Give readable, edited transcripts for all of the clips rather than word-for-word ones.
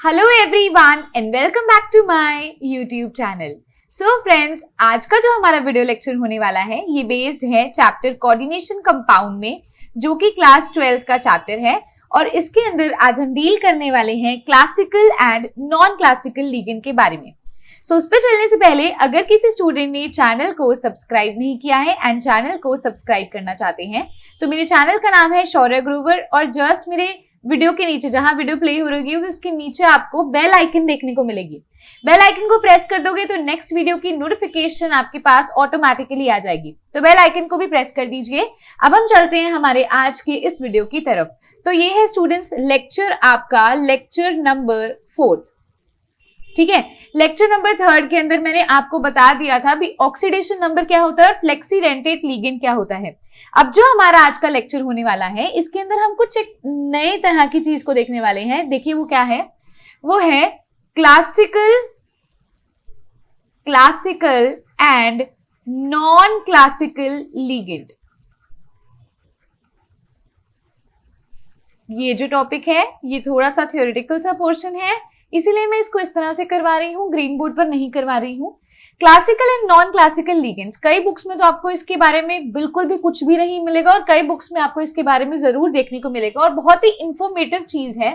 Hello everyone and welcome back to my YouTube channel. So friends, आज का जो हमारा वीडियो लेक्चर होने वाला है ये बेस्ड है चैप्टर कोऑर्डिनेशन कंपाउंड में, जो कि क्लास 12 का चैप्टर है। और इसके अंदर आज हम डील करने वाले हैं classical and non classical ligand के बारे में। सो उस पर चलने से पहले अगर किसी स्टूडेंट ने चैनल को सब्सक्राइब नहीं किया है एंड चैनल को सब्सक्राइब करना चाहते हैं तो मेरे चैनल का नाम है शौर्य ग्रोवर, और जस्ट मेरे वीडियो के नीचे जहां वीडियो प्ले हो रही है उसके नीचे आपको बेल आइकन देखने को मिलेगी। बेल आइकन को प्रेस कर दोगे तो नेक्स्ट वीडियो की नोटिफिकेशन आपके पास ऑटोमेटिकली आ जाएगी, तो बेल आइकन को भी प्रेस कर दीजिए। अब हम चलते हैं हमारे आज के इस वीडियो की तरफ। तो ये है स्टूडेंट्स लेक्चर, आपका लेक्चर नंबर 4। ठीक है, लेक्चर नंबर 3 के अंदर मैंने आपको बता दिया था भी ऑक्सीडेशन नंबर क्या होता है और फ्लेक्सीडेंटेट लिगेंड क्या होता है। अब जो हमारा आज का लेक्चर होने वाला है इसके अंदर हम कुछ एक नए तरह की चीज को देखने वाले हैं। देखिए वो क्या है, वो है classical and non classical ligand. ये जो टॉपिक है ये थोड़ा सा थ्योरेटिकल सा पोर्शन है, इसीलिए मैं इसको इस तरह से करवा रही हूँ, ग्रीन बोर्ड पर नहीं करवा रही हूँ। Classical and non classical ligands, कई बुक्स में तो आपको इसके बारे में बिल्कुल भी कुछ भी नहीं मिलेगा और कई बुक्स में आपको इसके बारे में जरूर देखने को मिलेगा, और बहुत ही इंफॉर्मेटिव चीज है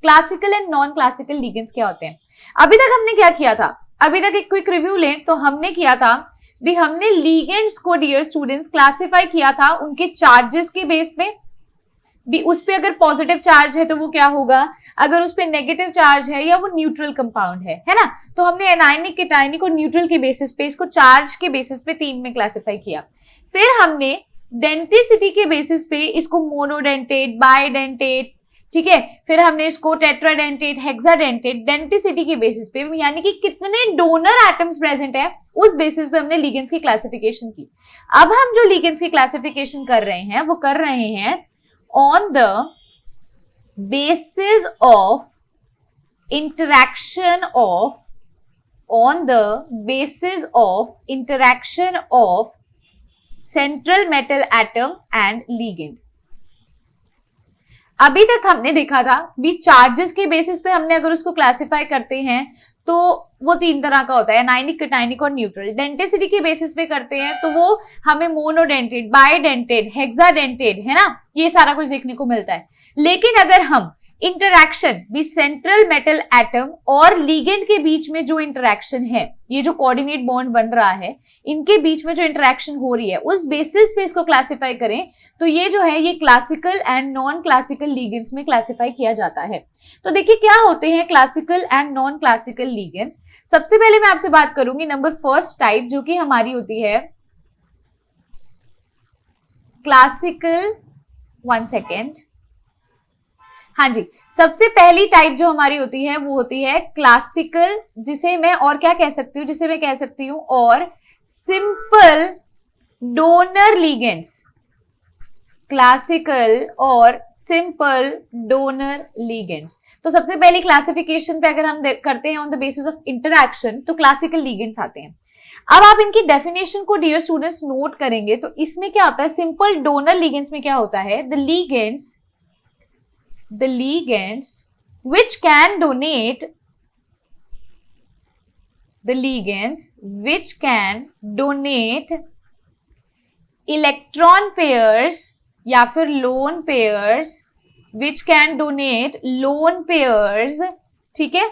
classical and non classical ligands क्या होते हैं। अभी तक हमने क्या किया था, अभी तक एक क्विक रिव्यू लें तो हमने किया था भी हमने लिगेंड्स को डियर स्टूडेंट्स क्लासिफाई किया था उनके चार्जेस के बेस पे भी। उस पे अगर पॉजिटिव चार्ज है तो वो क्या होगा, अगर उस पे नेगेटिव चार्ज है या वो न्यूट्रल कंपाउंड है ना। तो हमने एनायनिक, केटायनिक और न्यूट्रल के बेसिस पे इसको चार्ज के बेसिस पे 3 में क्लासिफाई किया। फिर हमने डेंटिसिटी के बेसिस पे इसको मोनोडेंटेट, बाइडेंटेट, ठीक है, फिर हमने इसको टेट्राडेंटेट, हेक्साडेंटेट, डेंटिसिटी के बेसिस पे यानी कि कितने डोनर एटम्स प्रेजेंट है उस बेसिस पे हमने लिगेंड्स की क्लासिफिकेशन की। अब हम जो लिगेंड्स की क्लासिफिकेशन कर रहे हैं वो कर रहे हैं on the basis of interaction of central metal atom and ligand। अभी तक हमने देखा था भी चार्जेस के बेसिस पे हमने अगर उसको क्लासिफाई करते हैं तो वो 3 तरह का होता है, एनायनिक, केटायनिक और न्यूट्रल। डेंटिसिटी के बेसिस पे करते हैं तो वो हमें मोनोडेंटेट, बाइडेंटेट, हेक्साडेंटेट, है ना, ये सारा कुछ देखने को मिलता है। लेकिन अगर हम इंटरैक्शन भी सेंट्रल मेटल एटम और लिगेंड के बीच में जो इंटरैक्शन है, ये जो कोऑर्डिनेट बॉन्ड बन रहा है इनके बीच में जो इंटरैक्शन हो रही है उस बेसिस पे इसको क्लासिफाई करें तो ये जो है ये classical and non classical ligands में क्लासिफाई किया जाता है। तो देखिए क्या होते हैं classical and non classical ligands. सबसे पहले मैं आपसे बात करूंगी नंबर फर्स्ट टाइप, जो कि हमारी होती है क्लासिकल। 1 सेकेंड, हाँ जी, सबसे पहली टाइप जो हमारी होती है वो होती है क्लासिकल, जिसे मैं और क्या कह सकती हूँ, जिसे मैं कह सकती हूँ और सिंपल डोनर लिगेंड्स। क्लासिकल और सिंपल डोनर लिगेंड्स। तो सबसे पहली क्लासिफिकेशन पे अगर हम करते हैं on the basis of interaction तो क्लासिकल लिगेंड्स आते हैं। अब आप इनकी डेफिनेशन को डियर स्टूडेंट्स नोट करेंगे तो इसमें क्या होता है, सिंपल डोनर लिगेंड्स में क्या होता है, the ligands which can donate electron pairs या फिर lone pairs, which can donate lone pairs, ठीक है,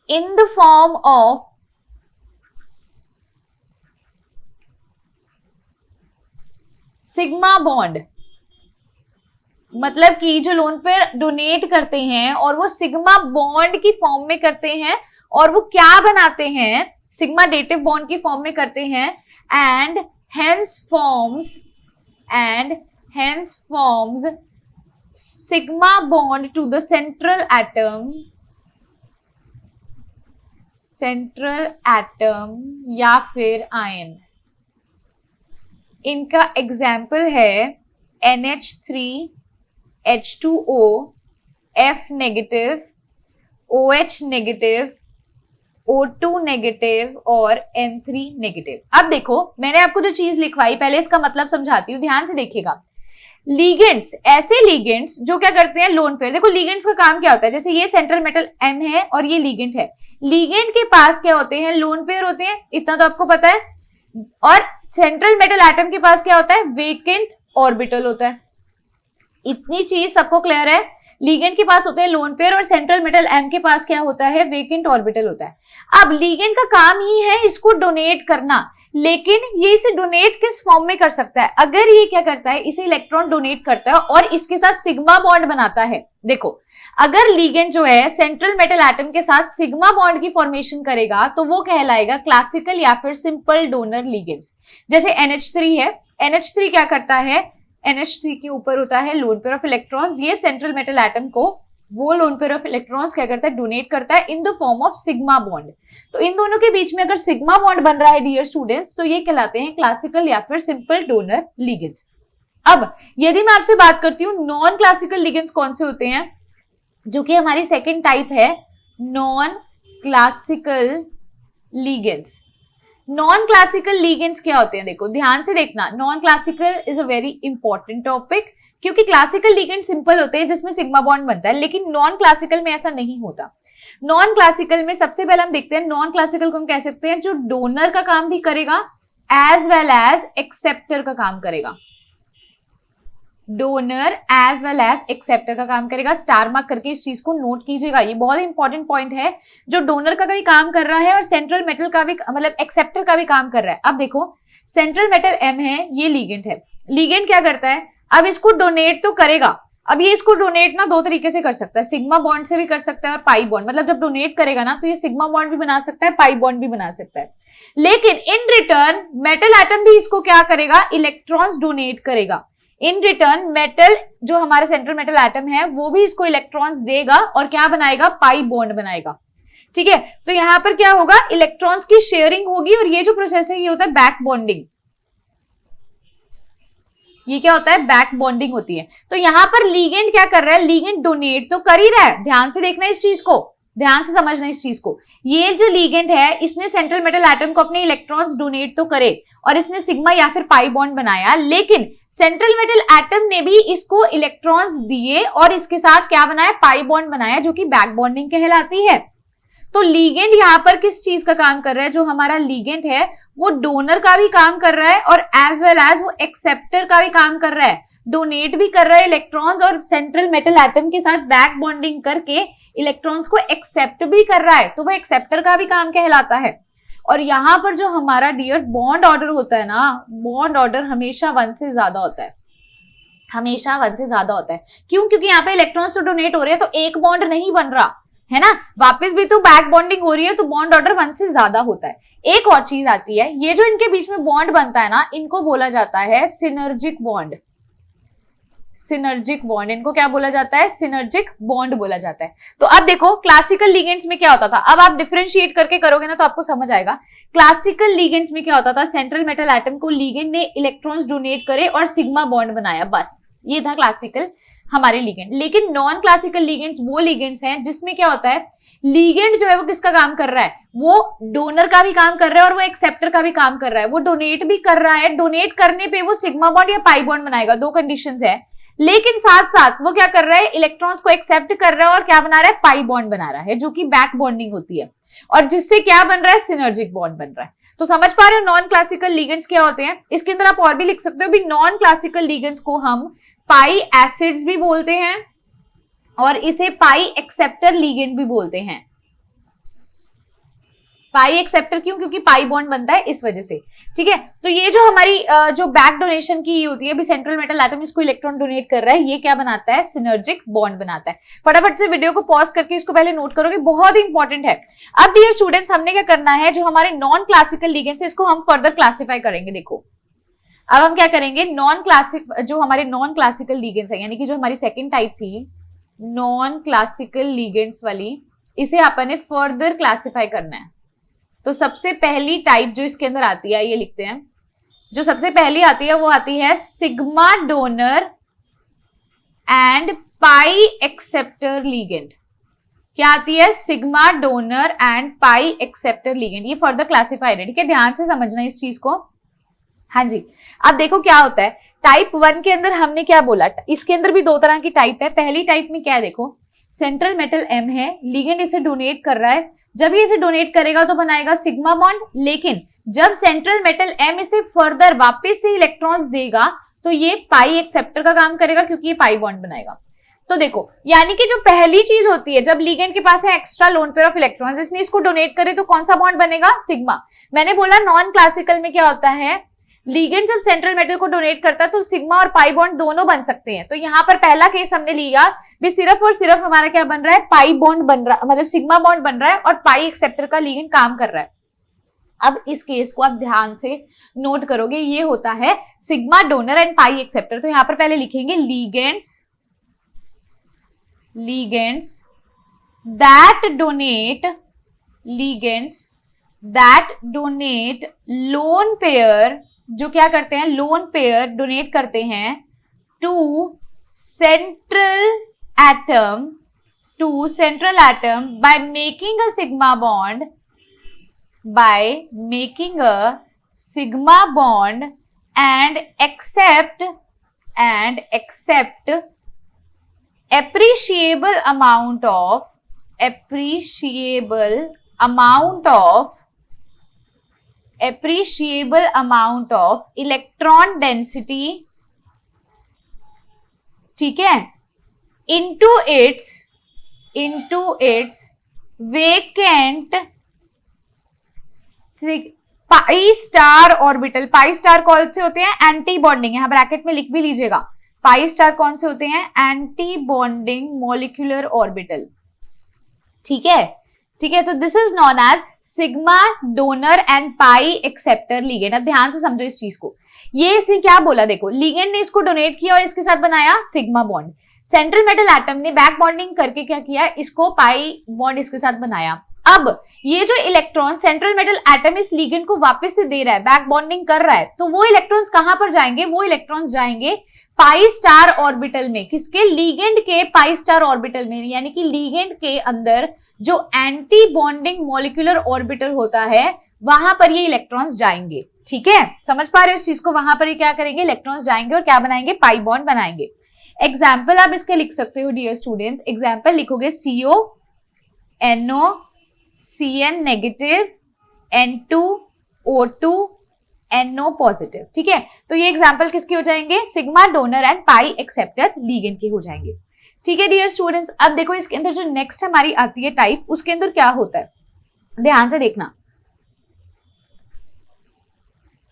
in the form of sigma bond. मतलब कि जो लोन पेयर डोनेट करते हैं और वो सिग्मा बॉन्ड की फॉर्म में करते हैं, और वो क्या बनाते हैं, सिग्मा डेटिव बॉन्ड की फॉर्म में करते हैं, and hence forms sigma bond to the central atom या फिर आयन। इनका एग्जाम्पल है NH3, H2O, F negative, OH negative, O2 negative और N3 नेगेटिव। अब देखो मैंने आपको जो चीज लिखवाई पहले इसका मतलब समझाती हूँ, ध्यान से देखिएगा। लीगेंड्स, ऐसे लीगेंड्स जो क्या करते हैं लोन पेयर। देखो लीगेंड्स का काम क्या होता है, जैसे ये सेंट्रल मेटल M है और ये लीगेंड है, लीगेंड के पास क्या होते हैं, लोन पेयर होते हैं, इतना तो आपको पता है। और सेंट्रल मेटल एटम के पास क्या होता है, वेकेंट ऑर्बिटल होता है। इतनी चीज सबको क्लियर है। लीगेंड के पास होते हैं लोन पेयर और सेंट्रल मेटल M के पास क्या होता है, वेकेंट ऑर्बिटल होता है। अब लीगेंड का काम ही है इसको डोनेट करना, लेकिन ये इसे डोनेट किस फॉर्म में कर सकता है, अगर ये क्या करता है, इसे इलेक्ट्रॉन डोनेट करता है और इसके साथ सिग्मा बॉन्ड बनाता है। देखो अगर लीगेंड जो है सेंट्रल मेटल एटम के साथ सिग्मा बॉन्ड की फॉर्मेशन करेगा तो वो कहलाएगा क्लासिकल या फिर सिंपल डोनर लीगेंड्स। जैसे NH3 है, NH3 क्या करता है, NH3 के ऊपर होता है लोन पेयर ऑफ इलेक्ट्रॉन्स, ये सेंट्रल मेटल एटम को वो लोन पेयर ऑफ इलेक्ट्रॉन्स क्या करता है, डोनेट करता है in the form of sigma bond. तो इन दोनों के बीच में अगर सिग्मा बॉन्ड बन रहा है डियर स्टूडेंट्स, तो ये कहलाते हैं क्लासिकल या फिर सिंपल डोनर लिगेंड्स। अब यदि मैं आपसे बात करती हूँ नॉन क्लासिकल लिगेंड्स कौन से होते हैं, जो कि हमारी सेकेंड टाइप है non classical ligands. Non classical ligands क्या होते हैं, देखो ध्यान से देखना, non classical is a very important topic, क्योंकि क्लासिकल लिगेंड सिंपल होते हैं जिसमें सिग्मा बॉन्ड बनता है, लेकिन नॉन क्लासिकल में ऐसा नहीं होता। नॉन क्लासिकल में सबसे पहले हम देखते हैं, नॉन क्लासिकल को हम कह सकते हैं जो डोनर का काम भी करेगा एज वेल एज एक्सेप्टर का काम करेगा। Donor as well as acceptor का काम करेगा। स्टार मार्क करके इस चीज को नोट कीजिएगा, ये बहुत इंपॉर्टेंट पॉइंट है। जो डोनर का भी काम कर रहा है और सेंट्रल मेटल का भी मतलब एक्सेप्टर का भी काम कर रहा है। अब देखो सेंट्रल मेटल M है, ये लीगेंड है, लीगेंड क्या करता है, अब इसको डोनेट तो करेगा। अब ये इसको डोनेट ना दो तरीके से कर सकता है, सिग्मा बॉन्ड से भी कर सकता है और पाई बॉन्ड, मतलब जब डोनेट करेगा ना तो ये सिग्मा बॉन्ड भी बना सकता है, पाई बॉन्ड भी बना सकता है। लेकिन इन रिटर्न मेटल एटम भी इसको क्या करेगा, इलेक्ट्रॉन्स डोनेट करेगा। इन रिटर्न मेटल जो हमारे सेंट्रल मेटल एटम है वो भी इसको इलेक्ट्रॉन्स देगा और क्या बनाएगा, पाई बॉन्ड बनाएगा। ठीक है, तो यहां पर क्या होगा, इलेक्ट्रॉन्स की शेयरिंग होगी और ये जो प्रोसेस है ये होता है बैक बॉन्डिंग। ये क्या होता है, बैक बॉन्डिंग होती है। तो यहां पर लीगेंड क्या कर रहा है, लीगेंड डोनेट तो कर ही रहा है, ध्यान से देखना इस चीज को, ध्यान से समझना इस चीज को। ये जो लीगेंड है इसने सेंट्रल मेटल एटम को अपने इलेक्ट्रॉन्स डोनेट तो करे और इसने सिग्मा या फिर पाई बॉन्ड बनाया, लेकिन सेंट्रल मेटल एटम ने भी इसको इलेक्ट्रॉन्स दिए और इसके साथ क्या बनाया, पाई बॉन्ड बनाया, जो कि बैक बॉन्डिंग कहलाती है। तो लीगेंड यहां पर किस चीज का काम कर रहा है, जो हमारा लीगेंड है वो डोनर का भी काम कर रहा है और एज वेल एज वो एक्सेप्टर का भी काम कर रहा है, डोनेट भी कर रहा है इलेक्ट्रॉन्स और सेंट्रल मेटल एटम के साथ बैक बॉन्डिंग करके इलेक्ट्रॉन्स को एक्सेप्ट भी कर रहा है, तो वो एक्सेप्टर का भी काम कहलाता है। और यहां पर जो हमारा डियर बॉन्ड ऑर्डर होता है ना, बॉन्ड ऑर्डर हमेशा 1 से ज्यादा होता है, हमेशा 1 से ज्यादा होता है। क्यों, क्योंकि यहाँ पे इलेक्ट्रॉन्स तो डोनेट हो रहे हैं तो एक बॉन्ड नहीं बन रहा है ना, वापस भी तो बैक बॉन्डिंग हो रही है, तो बॉन्ड ऑर्डर 1 से ज्यादा होता है। एक और चीज आती है, ये जो इनके बीच में बॉन्ड बनता है ना, इनको बोला जाता है सिनर्जिक बॉन्ड। सिनर्जिक बॉन्ड, इनको क्या बोला जाता है, सिनर्जिक बॉन्ड बोला जाता है। तो अब देखो क्लासिकल लिगेंड्स में क्या होता था, अब आप डिफरेंशिएट करके करोगे ना तो आपको समझ आएगा। क्लासिकल लिगेंड्स में क्या होता था, सेंट्रल मेटल एटम को लिगेंड ने इलेक्ट्रॉन्स डोनेट करे और सिग्मा बॉन्ड बनाया, बस ये था क्लासिकल हमारे लिगेंड। लेकिन नॉन क्लासिकल लिगेंड्स वो लिगेंड्स हैं जिसमें क्या होता है, लिगेंड जो है वो किसका काम कर रहा है, वो डोनर का भी काम कर रहा है और वो एक्सेप्टर का भी काम कर रहा है, वो डोनेट भी कर रहा है, डोनेट करने पे वो सिग्मा बॉन्ड या पाई बॉन्ड बनाएगा, 2 कंडीशंस है। लेकिन साथ साथ वो क्या कर रहा है, इलेक्ट्रॉन्स को एक्सेप्ट कर रहा है और क्या बना रहा है, पाई बॉन्ड बना रहा है, जो कि बैक बॉन्डिंग होती है और जिससे क्या बन रहा है, सिनर्जिक बॉन्ड बन रहा है। तो समझ पा रहे हो नॉन क्लासिकल लिगेंड्स क्या होते हैं। इसके अंदर आप और भी लिख सकते हो भी, नॉन क्लासिकल लिगेंड्स को हम पाई एसिड्स भी बोलते हैं और इसे पाई एक्सेप्टर लिगेंड भी बोलते हैं। पाई एक्सेप्टर क्यों, क्योंकि पाई बॉन्ड बनता है इस वजह से। ठीक है, तो ये जो हमारी जो बैक डोनेशन की होती है, भी सेंट्रल मेटल एटम इसको इलेक्ट्रॉन डोनेट कर रहा है, ये क्या बनाता है, सिनर्जिक बॉन्ड बनाता है। फटाफट से वीडियो को पॉज करके इसको पहले नोट करोगे, बहुत इंपॉर्टेंट है। अब डियर स्टूडेंट्स, हमने क्या करना है, जो हमारे नॉन क्लासिकल लिगेंड्स है इसको हम फर्दर क्लासिफाई करेंगे। देखो अब हम क्या करेंगे, जो हमारे नॉन क्लासिकल लिगेंड्स है, यानी कि जो हमारी सेकेंड टाइप थी नॉन क्लासिकल लिगेंड्स वाली, इसे अपन ने फर्दर क्लासिफाई करना है। तो सबसे पहली टाइप जो इसके अंदर आती है, ये लिखते हैं, जो सबसे पहली आती है वो आती है sigma donor and pi acceptor ligand. क्या आती है, sigma donor and pi acceptor ligand. ये फर्दर क्लासिफाइड है, ठीक है, ध्यान से समझना इस चीज को। हाँ जी, अब देखो क्या होता है, टाइप 1 के अंदर हमने क्या बोला, इसके अंदर भी दो तरह की टाइप है। पहली टाइप में क्या है देखो, सेंट्रल मेटल M है, लिगेंड इसे डोनेट कर रहा है, जब ये इसे डोनेट करेगा तो बनाएगा सिग्मा बॉन्ड, लेकिन जब सेंट्रल मेटल M इसे फर्दर वापस से इलेक्ट्रॉन्स देगा तो ये पाई एक्सेप्टर का काम करेगा, क्योंकि ये पाई बॉन्ड बनाएगा। तो देखो, यानी कि जो पहली चीज होती है, जब लिगेंड के पास है extra lone pair of electrons, इसने इसको डोनेट करे तो कौन सा बॉन्ड बनेगा, सिग्मा। मैंने बोला नॉन क्लासिकल में क्या होता है, लिगेंड जब सेंट्रल मेटल को डोनेट करता है तो सिग्मा और पाई बॉन्ड दोनों बन सकते हैं। तो यहाँ पर पहला केस हमने लिया भी, सिर्फ और सिर्फ हमारा क्या बन रहा है, पाई बॉन्ड बन रहा है, मतलब सिग्मा बॉन्ड बन रहा है और पाई एक्सेप्टर का लिगेंड काम कर रहा है। अब इस केस को आप ध्यान से नोट करोगे, ये होता है sigma donor and pi acceptor. तो यहां पर पहले लिखेंगे ligands that donate lone pair, जो क्या करते हैं, लोन पेयर डोनेट करते हैं to central atom by making a sigma bond and accept appreciable amount of electron density, ठीक है, into its vacant pi star orbital. Pi star कौन से होते हैं, एंटी बॉन्डिंग, यहां ब्रैकेट में लिख भी लीजिएगा। पाई स्टार कौन से होते हैं, एंटी बॉन्डिंग मॉलिक्यूलर ऑर्बिटल, ठीक है। तो this is known as sigma donor and pi acceptor ligand. अब ध्यान से समझो इस चीज को, ये इसने क्या बोला, देखो लिगेंड ने इसको डोनेट किया और इसके साथ बनाया sigma bond. Central metal atom ने बैक बॉन्डिंग करके क्या किया, इसको पाई बॉन्ड इसके साथ बनाया। अब ये जो इलेक्ट्रॉन सेंट्रल मेटल एटम इस लिगेंड को वापस से दे रहा है, बैक बॉन्डिंग कर रहा है, तो वो इलेक्ट्रॉन्स कहां पर जाएंगे, वो इलेक्ट्रॉन्स जाएंगे पाई स्टार ऑर्बिटल में। किसके, लिगेंड के पाई स्टार ऑर्बिटल में, यानी कि लिगेंड के अंदर जो एंटी बॉन्डिंग मॉलिक्यूलर ऑर्बिटल होता है वहां पर ये इलेक्ट्रॉन्स जाएंगे, ठीक है। समझ पा रहे हो इस चीज को, वहां पर ये क्या करेंगे, इलेक्ट्रॉन्स जाएंगे और क्या बनाएंगे, पाई बॉन्ड बनाएंगे। एग्जाम्पल आप इसके लिख सकते हो डियर स्टूडेंट्स, एग्जाम्पल लिखोगे CO NO CN negative N2 O2 NO positive, ठीक है। तो ये एग्जाम्पल किसके हो जाएंगे, sigma donor and pi acceptor ligand के हो जाएंगे, ठीक है डियर स्टूडेंट्स। अब देखो इसके अंदर जो नेक्स्ट हमारी आती है टाइप, उसके अंदर क्या होता है, ध्यान से देखना।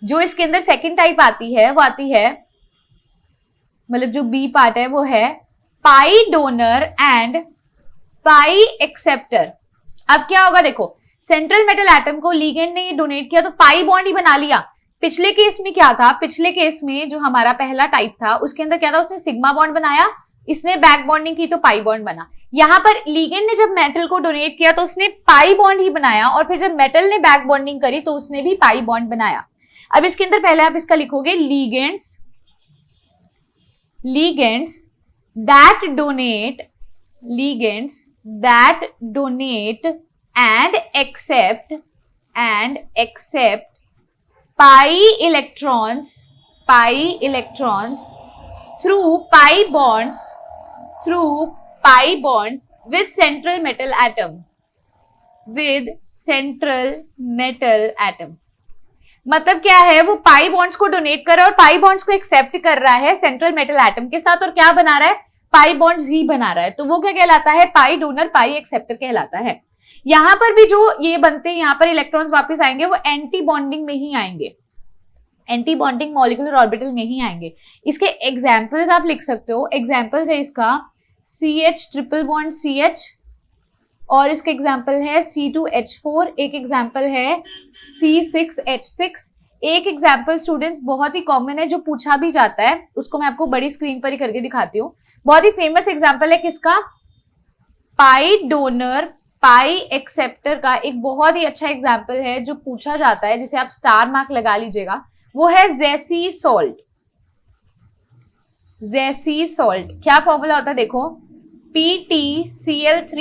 जो इसके अंदर सेकंड टाइप आती है वो आती है, मतलब जो बी पार्ट है वो है pi donor and pi acceptor. अब क्या होगा देखो, सेंट्रल मेटल एटम को लिगेंड ने ये डोनेट किया तो पाई बॉन्ड ही बना लिया। पिछले केस में क्या था, पिछले केस में जो हमारा पहला टाइप था उसके अंदर क्या था, उसने सिग्मा बॉन्ड बनाया, इसने बैक बॉन्डिंग की तो पाई बॉन्ड बना। यहां पर लिगेंड ने जब मेटल को डोनेट किया तो उसने पाई बॉन्ड ही बनाया, और फिर जब मेटल ने बैक बॉन्डिंग करी तो उसने भी पाई बॉन्ड बनाया। अब इसके अंदर पहले आप इसका लिखोगे ligands that donate and accept pi electrons through pi bonds with central metal atom। मतलब क्या है, वो पाई बॉन्ड्स को डोनेट कर रहा है और पाई बॉन्ड्स को एक्सेप्ट कर रहा है सेंट्रल मेटल एटम के साथ, और क्या बना रहा है, पाई बॉन्ड्स ही बना रहा है। तो वो क्या कहलाता है, पाई डोनर पाई एक्सेप्टर कहलाता है। यहां पर भी जो ये बनते हैं, यहां पर इलेक्ट्रॉन्स वापस आएंगे, वो एंटी बॉन्डिंग में ही आएंगे, एंटी बॉन्डिंग मॉलिक्यूलर ऑर्बिटल में ही आएंगे। इसके एग्जाम्पल्स आप लिख सकते हो, एग्जाम्पल्स है इसका CH ट्रिपल बॉन्ड CH, और इसका एग्जाम्पल है C2H4, एक एग्जाम्पल है C6H6। एक एग्जाम्पल स्टूडेंट्स बहुत ही कॉमन है जो पूछा भी जाता है, उसको मैं आपको बड़ी स्क्रीन पर ही करके दिखाती हूँ। बहुत ही फेमस एग्जाम्पल है किसका, पाई डोनर पाई एक्सेप्टर का एक बहुत ही अच्छा एग्जाम्पल है जो पूछा जाता है, जिसे आप स्टार मार्क लगा लीजिएगा, वो है ज़ेसी सॉल्ट। क्या फॉर्मूला होता है देखो, PtCl3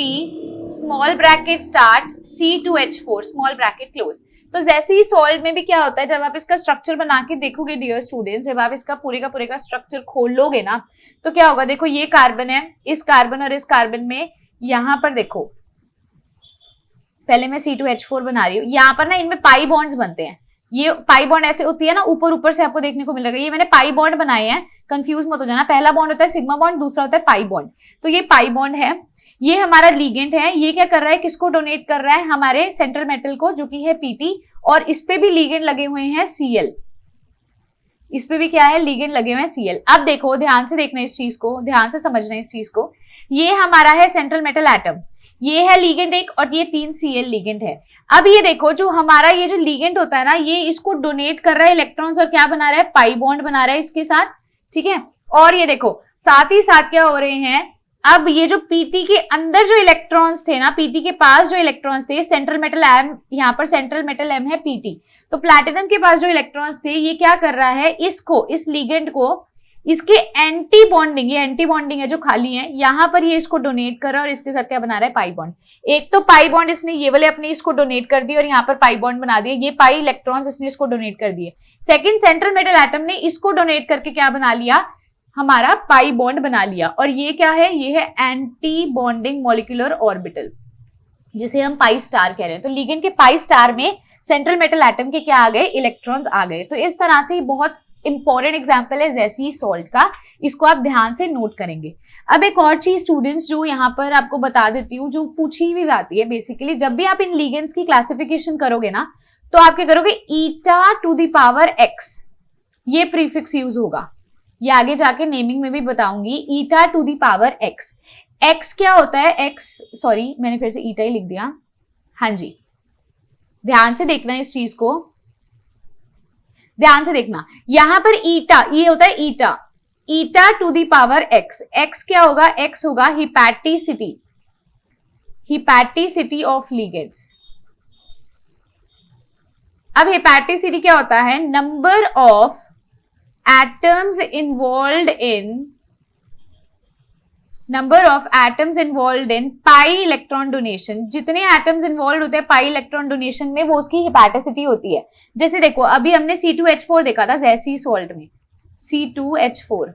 small bracket start C2H4 small bracket close. तो जैसे ही सॉल्ट में भी क्या होता है, जब आप इसका स्ट्रक्चर बना के देखोगे डियर स्टूडेंट्स, जब आप इसका पूरे का स्ट्रक्चर खोल लोगे ना, तो क्या होगा, देखो ये कार्बन है, इस कार्बन और इस कार्बन में यहां पर देखो, पहले मैं C2H4 बना रही हूँ, यहाँ पर ना इनमें पाई बॉन्ड्स बनते हैं। ये पाई बॉन्ड ऐसे होती है ना, ऊपर ऊपर से आपको देखने को मिलेगा। ये मैंने पाई बॉन्ड बनाए हैं, कंफ्यूज मत हो जाना। पहला बॉन्ड होता है सिग्मा बॉन्ड, दूसरा होता है पाई बॉन्ड। तो ये पाई बॉन्ड है, ये हमारा लिगेंड है। ये क्या कर रहा है, किसको डोनेट कर रहा है, हमारे सेंट्रल मेटल को, जो कि है Pt, और इस पे भी लिगेंड लगे हुए हैं Cl। इस पे भी क्या है, लिगेंड लगे हुए हैं Cl। अब देखो, ध्यान से देखना इस चीज को, ध्यान से समझना इस चीज को। ये हमारा है सेंट्रल मेटल एटम, ये है लिगेंड एक, और ये 3 Cl लिगेंड है। अब ये देखो, जो हमारा ये जो लिगेंड होता है ना, ये इसको डोनेट कर रहा है इलेक्ट्रॉन्स, और क्या बना रहा है, पाई बॉन्ड बना रहा है इसके साथ, ठीक है। और ये देखो साथ ही साथ क्या हो रहे हैं, अब ये जो Pt के अंदर जो इलेक्ट्रॉन्स थे ना, Pt के पास जो इलेक्ट्रॉन्स थे, सेंट्रल मेटल M, यहाँ पर सेंट्रल मेटल M है Pt, तो प्लैटिनम के पास जो इलेक्ट्रॉन्स थे, ये क्या कर रहा है, इसको, इस लिगेंड को, इसके एंटी बॉन्डिंग, ये एंटी बॉन्डिंग है जो खाली है, यहां पर ये इसको डोनेट कर रहा है, और इसके साथ क्या बना रहा है, पाई बॉन्ड। एक तो पाई बॉन्ड इसने ये वाले अपने इसको डोनेट कर दिए, और यहाँ पर पाई बॉन्ड बना दिए, ये पाई इलेक्ट्रॉन्स इसने इसको डोनेट कर दिए। सेकंड, सेंट्रल मेटल एटम ने इसको डोनेट करके क्या बना लिया, हमारा पाई बॉन्ड बना लिया। और ये क्या है, ये है एंटी बॉन्डिंग मॉलिक्यूलर ऑर्बिटल, जिसे हम पाई स्टार कह रहे हैं। तो लिगेंड के पाई स्टार में सेंट्रल मेटल एटम के क्या आ गए, इलेक्ट्रॉन्स आ गए। तो इस तरह से बहुत इंपॉर्टेंट एग्जाम्पल है जैसी सॉल्ट का, इसको आप ध्यान से नोट करेंगे। अब एक और चीज स्टूडेंट्स जो यहाँ पर आपको बता देती हूँ, जो पूछी भी जाती है बेसिकली, जब भी आप इन लिगेंड्स की क्लासिफिकेशन करोगे ना, तो आप क्या करोगे, eta to the power x, ये प्रीफिक्स यूज होगा। ये आगे जाके नेमिंग में भी बताऊंगी, eta to the power x। x क्या होता है, x, सॉरी मैंने फिर से ईटा ही लिख दिया, हाँ जी, ध्यान से देखना इस चीज को, ध्यान से देखना। यहां पर ईटा, ये होता है eta, eta to the power x। x क्या होगा, x होगा हिपैटिसिटी, हिपैटिसिटी ऑफ लिगेंड्स। अब हिपैटिसिटी क्या होता है, number of atoms involved in pi electron donation. जितने एटम्स इन्वॉल्व होते हैं पाई इलेक्ट्रॉन डोनेशन में, वो उसकी हिपैटिसिटी होती है। जैसे देखो, अभी हमने C2H4 देखा था जैसी सॉल्ट में, C2H4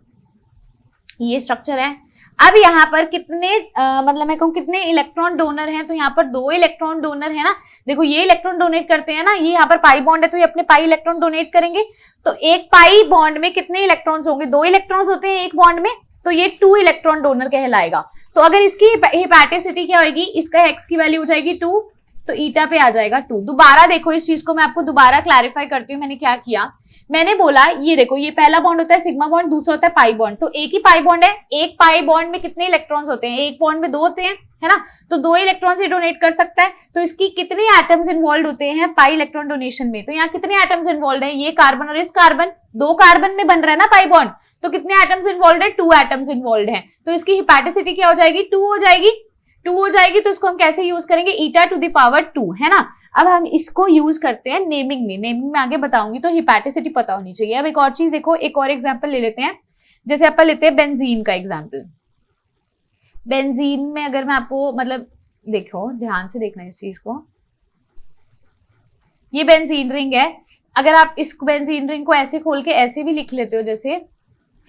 ये स्ट्रक्चर है। अब यहाँ पर कितने मतलब मैं कहूँ कितने इलेक्ट्रॉन डोनर हैं, तो यहाँ पर 2 इलेक्ट्रॉन डोनर है ना। देखो ये इलेक्ट्रॉन डोनेट करते हैं ना, ये यहाँ पर पाई बॉन्ड है, तो ये अपने पाई इलेक्ट्रॉन डोनेट करेंगे। तो एक पाई बॉन्ड में कितने इलेक्ट्रॉन्स होंगे, 2 इलेक्ट्रॉन्स होते हैं एक बॉन्ड में, तो ये 2 इलेक्ट्रॉन डोनर कहलाएगा। तो अगर इसकी हिपैटिसिटी क्या होगी, इसका x की वैल्यू हो जाएगी 2, तो ईटा पे आ जाएगा 2। दोबारा देखो इस चीज को, मैं आपको दोबारा क्लैरिफाई करती हूँ मैंने क्या किया। मैंने बोला ये देखो, ये पहला बॉन्ड होता है सिग्मा बॉन्ड, दूसरा होता है पाई बॉन्ड। तो एक ही पाई बॉन्ड है, एक पाई बॉन्ड में कितने इलेक्ट्रॉन्स होते हैं, एक बॉन्ड में 2 होते हैं, है ना। तो 2 इलेक्ट्रॉन से डोनेट कर सकता है। तो इसकी कितने एटम्स इन्वॉल्व होते हैं पाई इलेक्ट्रॉन डोनेशन में, तो यहाँ कितने एटम्स इन्वॉल्व है, ये कार्बन और इस कार्बन, 2 कार्बन में बन रहा है ना पाई बॉन्ड, तो कितने एटम्स इन्वॉल्व है, 2 एटम्स इन्वॉल्व है। तो इसकी हिपैटिसिटी क्या हो जाएगी, 2 हो जाएगी, 2 हो जाएगी। तो इसको हम कैसे यूज करेंगे, ईटा टू द पावर 2, है ना। अब हम इसको यूज करते हैं नेमिंग में, नेमिंग में आगे बताऊंगी। तो हिपैटिसिटी पता होनी चाहिए। अब एक और चीज देखो, एक और एग्जांपल ले लेते हैं। जैसे अपन लेते हैं बेंजीन का एग्जांपल। बेंजीन में अगर मैं आपको मतलब देखो, ध्यान से देखना इस चीज को, ये बेंजीन रिंग है। अगर आप इस बेंजीन रिंग को ऐसे खोल के ऐसे भी लिख लेते हो जैसे,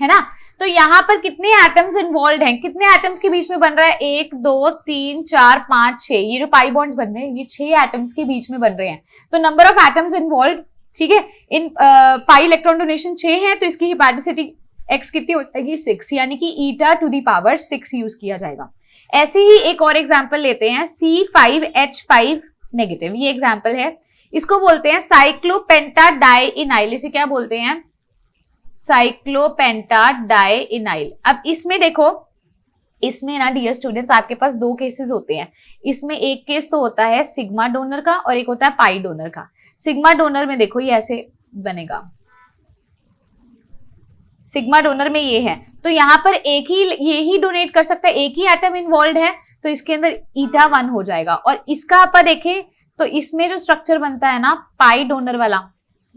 है ना, तो यहाँ पर कितने एटम्स इन्वॉल्व हैं, कितने एटम्स के बीच में बन रहा है, 1 2 3 4 5 6, ये जो पाई बॉन्ड्स बन रहे हैं ये 6 एटम्स के बीच में बन रहे हैं। तो नंबर ऑफ एटम्स इन्वॉल्व, ठीक है, इन पाई इलेक्ट्रॉन डोनेशन 6 है, तो इसकी हिपैटिसिटी x कितनी हो जाएगी, 6, यानी कि ईटा टू द पावर 6 यूज किया जाएगा। ऐसे ही एक और एग्जाम्पल लेते हैं, C5H5 नेगेटिव, ये एग्जाम्पल है। इसको बोलते हैं साइक्लोपेंटाडाइइनाइल। इसे क्या बोलते हैं, साइक्लोपेंटाडाइइनाइल। अब इसमें देखो, इसमें ना डियर स्टूडेंट्स आपके पास 2 केसेस होते हैं। इसमें एक केस तो होता है सिग्मा डोनर का और एक होता है पाई डोनर का। सिग्मा डोनर में देखो ये ऐसे बनेगा, सिग्मा डोनर में ये है, तो यहाँ पर एक ही ये ही डोनेट कर सकता है, एक ही एटम इन्वॉल्व है, तो इसके अंदर ईटा 1 हो जाएगा। और इसका अपन देखें तो इसमें जो स्ट्रक्चर बनता है ना पाई डोनर वाला,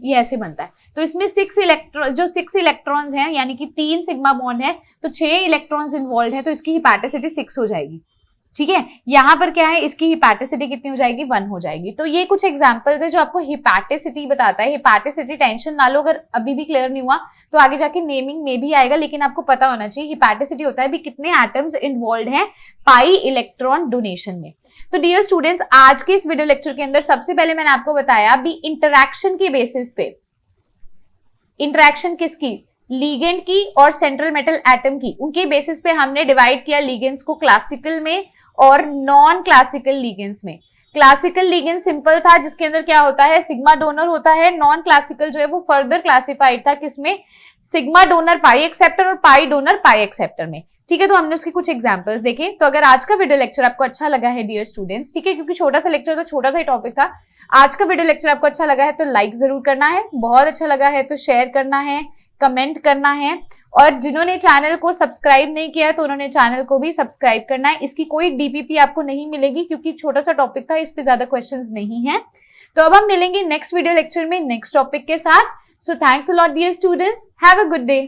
ये ऐसे बनता है। तो इसमें 6 इलेक्ट्रॉन्स हैं, यानी कि 3 सिग्मा बॉन्ड है, तो 6 इलेक्ट्रॉन्स इन्वॉल्व है, तो इसकी हिपैटिसिटी 6 हो जाएगी। ठीक है, यहाँ पर क्या है, इसकी हिपैटिसिटी कितनी हो जाएगी, 1 हो जाएगी। तो ये कुछ एग्जांपल्स है जो आपको हिपैटिसिटी बताता है। हिपैटिसिटी टेंशन ना लो, अगर अभी भी क्लियर नहीं हुआ तो आगे जाके नेमिंग में भी आएगा, लेकिन आपको पता होना चाहिए हिपैटिसिटी होता है भी कितने एटम्स इन्वॉल्व हैं पाई इलेक्ट्रॉन डोनेशन में। तो डियर स्टूडेंट्स, आज के इस वीडियो लेक्चर के अंदर सबसे पहले मैंने आपको बताया भी इंटरैक्शन के बेसिस पे, इंटरैक्शन किसकी, लीगेंड की और सेंट्रल मेटल एटम की, उनके बेसिस पे हमने डिवाइड किया लीगेंड्स को क्लासिकल में और नॉन क्लासिकल लीगेंड्स में। क्लासिकल लीगेंड सिंपल था जिसके अंदर क्या होता है, सिग्मा डोनर होता है। नॉन क्लासिकल जो है वो फर्दर क्लासिफाइड था किसमें, सिग्मा डोनर पाई एक्सेप्टर और पाई डोनर पाई एक्सेप्टर में। ठीक है, तो हमने उसके कुछ एग्जांपल्स देखे। तो अगर आज का वीडियो लेक्चर आपको अच्छा लगा है डियर स्टूडेंट्स, ठीक है, क्योंकि छोटा सा लेक्चर तो छोटा सा ही टॉपिक था, आज का वीडियो लेक्चर आपको अच्छा लगा है तो लाइक जरूर करना है, बहुत अच्छा लगा है तो शेयर करना है, कमेंट करना है, और जिन्होंने चैनल को सब्सक्राइब नहीं किया तो उन्होंने चैनल को भी सब्सक्राइब करना है। इसकी कोई डीपीपी आपको नहीं मिलेगी क्योंकि छोटा सा टॉपिक था, इस पे ज्यादा क्वेश्चंस नहीं है। तो अब हम मिलेंगे नेक्स्ट वीडियो लेक्चर में नेक्स्ट टॉपिक के साथ। So thanks a lot dear students, have a good day.